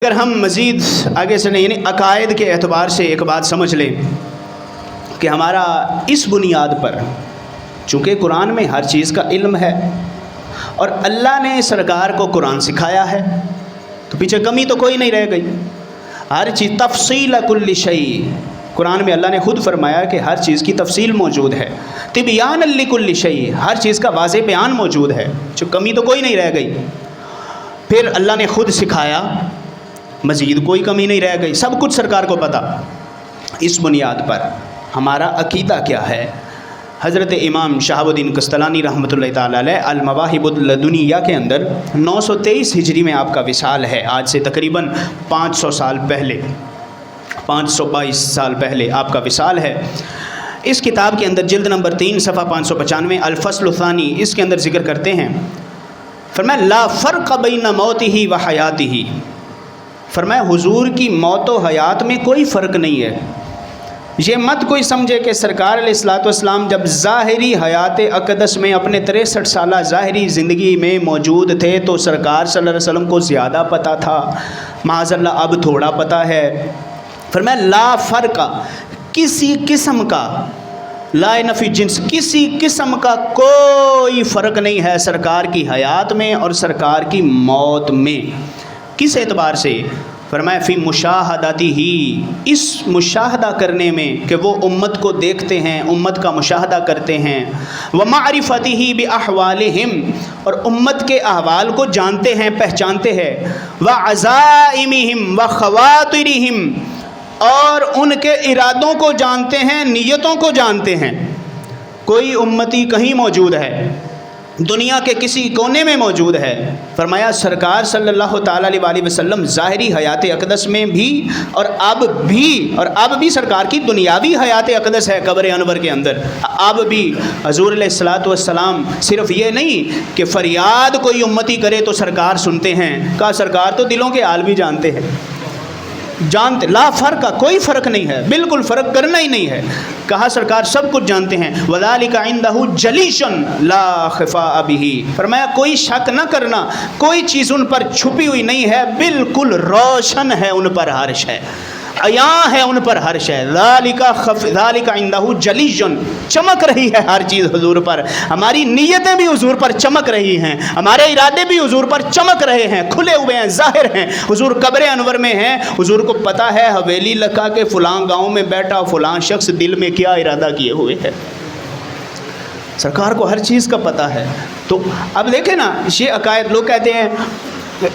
اگر ہم مزید آگے سے یعنی عقائد کے اعتبار سے ایک بات سمجھ لیں کہ ہمارا اس بنیاد پر، چونکہ قرآن میں ہر چیز کا علم ہے اور اللہ نے سرکار کو قرآن سکھایا ہے، تو پیچھے کمی تو کوئی نہیں رہ گئی. ہر چیز تفصیل کل شیء، قرآن میں اللہ نے خود فرمایا کہ ہر چیز کی تفصیل موجود ہے. تبیان لکل شیء، ہر چیز کا واضح بیان موجود ہے، جو کمی تو کوئی نہیں رہ گئی. پھر اللہ نے خود سکھایا، مزید کوئی کمی نہیں رہ گئی، سب کچھ سرکار کو پتہ. اس بنیاد پر ہمارا عقیدہ کیا ہے؟ حضرت امام شہاب الدین قسطلانی رحمۃ اللہ تعالیٰ علیہ المواہب اللدنیہ کے اندر 923 ہجری میں آپ کا وصال ہے. آج سے تقریباً 500 سال پہلے، 522 سال پہلے آپ کا وصال ہے. اس کتاب کے اندر جلد نمبر 3 صفحہ 595 الفصل الثانی، اس کے اندر ذکر کرتے ہیں، فرمایا لا فرق بین موتہ و حیاتہ، فرمایا حضور کی موت و حیات میں کوئی فرق نہیں ہے. یہ مت کوئی سمجھے کہ سرکار علیہ الصلوۃ والسلام جب ظاہری حیات اقدس میں اپنے 63 سالہ ظاہری زندگی میں موجود تھے تو سرکار صلی اللہ علیہ وسلم کو زیادہ پتہ تھا، معاذ اللہ اب تھوڑا پتہ ہے. فرمایا لا فرق، کسی قسم کا، لا نفی جنس، کسی قسم کا کوئی فرق نہیں ہے سرکار کی حیات میں اور سرکار کی موت میں. کس اعتبار سے؟ فرمایا فی مشاہداتی ہی، اس مشاہدہ کرنے میں کہ وہ امت کو دیکھتے ہیں، امت کا مشاہدہ کرتے ہیں، ومعرفتی ہی باحوالہم، اور امت کے احوال کو جانتے ہیں، پہچانتے ہیں، وعزائمہم وخواطرہم، اور ان کے ارادوں کو جانتے ہیں، نیتوں کو جانتے ہیں. کوئی امتی کہیں موجود ہے، دنیا کے کسی کونے میں موجود ہے، فرمایا سرکار صلی اللہ تعالیٰ علیہ وسلم ظاہری حیات اقدس میں بھی اور اب بھی سرکار کی دنیاوی حیات اقدس ہے قبر انور کے اندر. اب بھی حضور علیہ الصلوۃ والسلام صرف یہ نہیں کہ فریاد کوئی امتی کرے تو سرکار سنتے ہیں، کہا سرکار تو دلوں کے حال بھی جانتے ہیں، جانتے. لا فرق، کوئی فرق نہیں ہے، بالکل فرق کرنا ہی نہیں ہے. کہا سرکار سب کچھ جانتے ہیں. وذالک عندہ جلیشن لا خفاء بہ، فرمایا کوئی شک نہ کرنا، کوئی چیز ان پر چھپی ہوئی نہیں ہے، بالکل روشن ہے ان پر ہر شے، عیاں ہے ان پر ہر شے. ذالک عندہ جلیشن، چمک رہی ہے ہر چیز حضور پر. ہماری نیتیں بھی حضور پر چمک رہی ہیں، ہمارے ارادے بھی حضور پر چمک رہے ہیں، کھلے ہوئے ہیں، ظاہر ہیں. حضور قبر انور میں ہیں، حضور کو پتہ ہے حویلی لکھا کے فلاں گاؤں میں بیٹھا فلاں شخص دل میں کیا ارادہ کیے ہوئے ہے. سرکار کو ہر چیز کا پتہ ہے. تو اب دیکھیں نا، یہ عقائد لوگ کہتے ہیں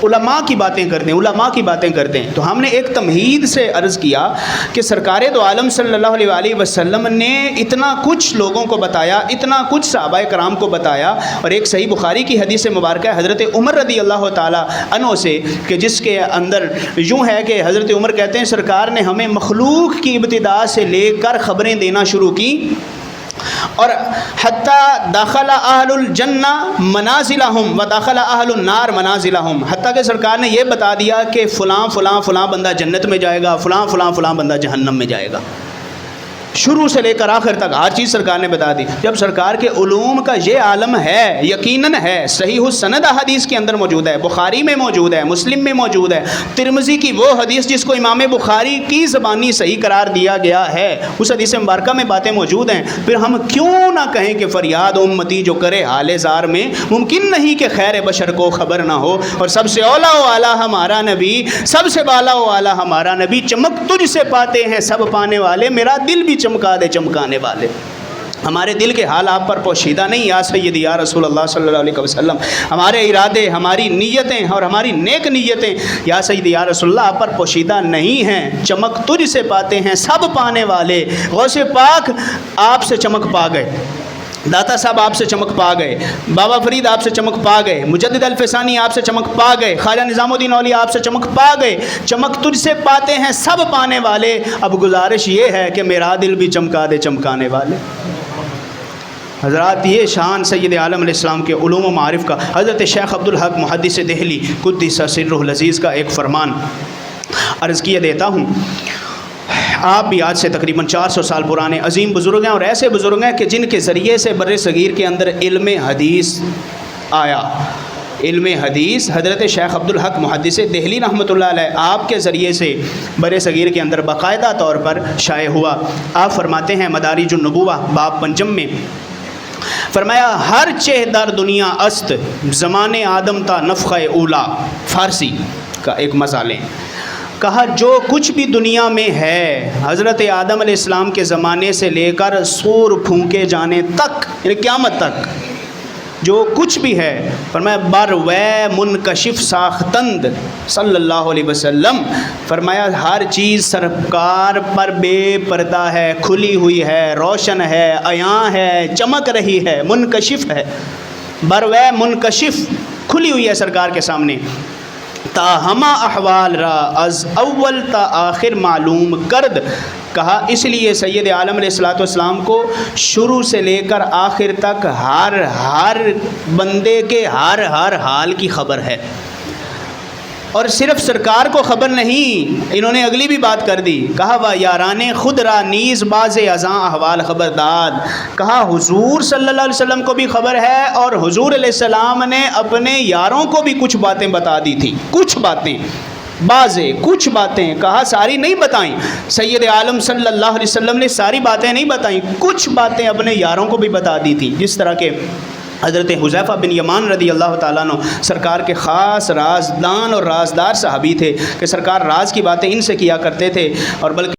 علماء کی باتیں کرتے ہیں. تو ہم نے ایک تمہید سے عرض کیا کہ سرکار دو عالم صلی اللہ علیہ وسلم نے اتنا کچھ لوگوں کو بتایا، اتنا کچھ صحابہ کرام کو بتایا. اور ایک صحیح بخاری کی حدیث مبارکہ ہے حضرت عمر رضی اللہ تعالیٰ عنہ سے، کہ جس کے اندر یوں ہے کہ حضرت عمر کہتے ہیں سرکار نے ہمیں مخلوق کی ابتدا سے لے کر خبریں دینا شروع کی، اور حتیٰ دخل اہل الجنہ منازلہم و دخل اہل النار منازلہم، حتیٰ کہ سرکار نے یہ بتا دیا کہ فلاں فلاں فلاں بندہ جنت میں جائے گا، فلاں فلاں فلاں بندہ جہنم میں جائے گا. شروع سے لے کر آخر تک ہر چیز سرکار نے بتا دی. جب سرکار کے علوم کا یہ عالم ہے، یقیناً ہے، صحیح السند حدیث کے اندر موجود ہے، بخاری میں موجود ہے، مسلم میں موجود ہے، ترمذی کی وہ حدیث جس کو امام بخاری کی زبانی صحیح قرار دیا گیا ہے، اس حدیث مبارکہ میں باتیں موجود ہیں. پھر ہم کیوں نہ کہیں کہ فریاد امتی جو کرے حال زار میں، ممکن نہیں کہ خیر بشر کو خبر نہ ہو. اور سب سے اولا و اعلیٰ ہمارا نبی، سب سے بالا و اعلیٰ ہمارا نبی، چمک تجھ سے پاتے ہیں سب پانے والے، میرا دل بھی چمکا دے چمکانے والے. ہمارے دل کے حال آپ پر پوشیدہ نہیں یا سیدی یا رسول اللہ صلی اللہ علیہ وسلم. ہمارے ارادے، ہماری نیتیں اور ہماری نیک نیتیں یا سیدی یا رسول اللہ آپ پر پوشیدہ نہیں ہیں. چمک تجھ سے پاتے ہیں سب پانے والے. غوث پاک آپ سے چمک پا گئے، داتا صاحب آپ سے چمک پا گئے، بابا فرید آپ سے چمک پا گئے، مجدد الفسانی آپ سے چمک پا گئے، خواجہ نظام الدین اولیاء آپ سے چمک پا گئے. چمک تجھ سے پاتے ہیں سب پانے والے. اب گزارش یہ ہے کہ میرا دل بھی چمکا دے چمکانے والے. حضرات، یہ شان سید عالم علیہ السلام کے علوم و معارف کا حضرت شیخ عبدالحق محدث دہلی قدس سرہ العزیز کا ایک فرمان عرض کیے دیتا ہوں. آپ بھی آج سے تقریباً 400 سال پرانے عظیم بزرگ ہیں، اور ایسے بزرگ ہیں کہ جن کے ذریعے سے بر صغیر کے اندر علم حدیث آیا. علم حدیث حضرت شیخ عبدالحق محدث دہلی رحمۃ اللہ علیہ آپ کے ذریعے سے بر صغیر کے اندر باقاعدہ طور پر شائع ہوا۔ آپ فرماتے ہیں مدارج النبوہ باب پنجم میں، فرمایا ہر چہ در دنیا است زمان آدم تا نفخہ اولا، فارسی کا ایک مزہ لیں، کہا جو کچھ بھی دنیا میں ہے حضرت آدم علیہ السلام کے زمانے سے لے کر سور پھونکے جانے تک، یعنی قیامت تک جو کچھ بھی ہے، فرمایا بر و منکشف ساختند صلی اللہ علیہ وسلم، فرمایا ہر چیز سرکار پر بے پردہ ہے، کھلی ہوئی ہے، روشن ہے، عیاں ہے، چمک رہی ہے، منکشف ہے، بر و منکشف کھلی ہوئی ہے سرکار کے سامنے، تا ہما احوال را از اول تا آخر معلوم کرد، کہا اس لیے سید عالم علیہ الصلوۃ والسلام کو شروع سے لے کر آخر تک ہر بندے کے ہر حال کی خبر ہے۔ اور صرف سرکار کو خبر نہیں، انہوں نے اگلی بھی بات کر دی، کہا و یاران خود را نیز باز ازاں احوال خبر داد، کہا حضور صلی اللہ علیہ وسلم کو بھی خبر ہے اور حضور علیہ السلام نے اپنے یاروں کو بھی کچھ باتیں بتا دی تھی، کچھ باتیں، کچھ باتیں، کہا ساری نہیں بتائیں، سید عالم صلی اللہ علیہ وسلم نے ساری باتیں نہیں بتائیں، کچھ باتیں اپنے یاروں کو بھی بتا دی تھی، جس طرح کہ حضرت حذیفہ بن یمان رضی اللہ تعالیٰ عنہ سرکار کے خاص رازدان اور رازدار صحابی تھے کہ سرکار راز کی باتیں ان سے کیا کرتے تھے، اور بلکہ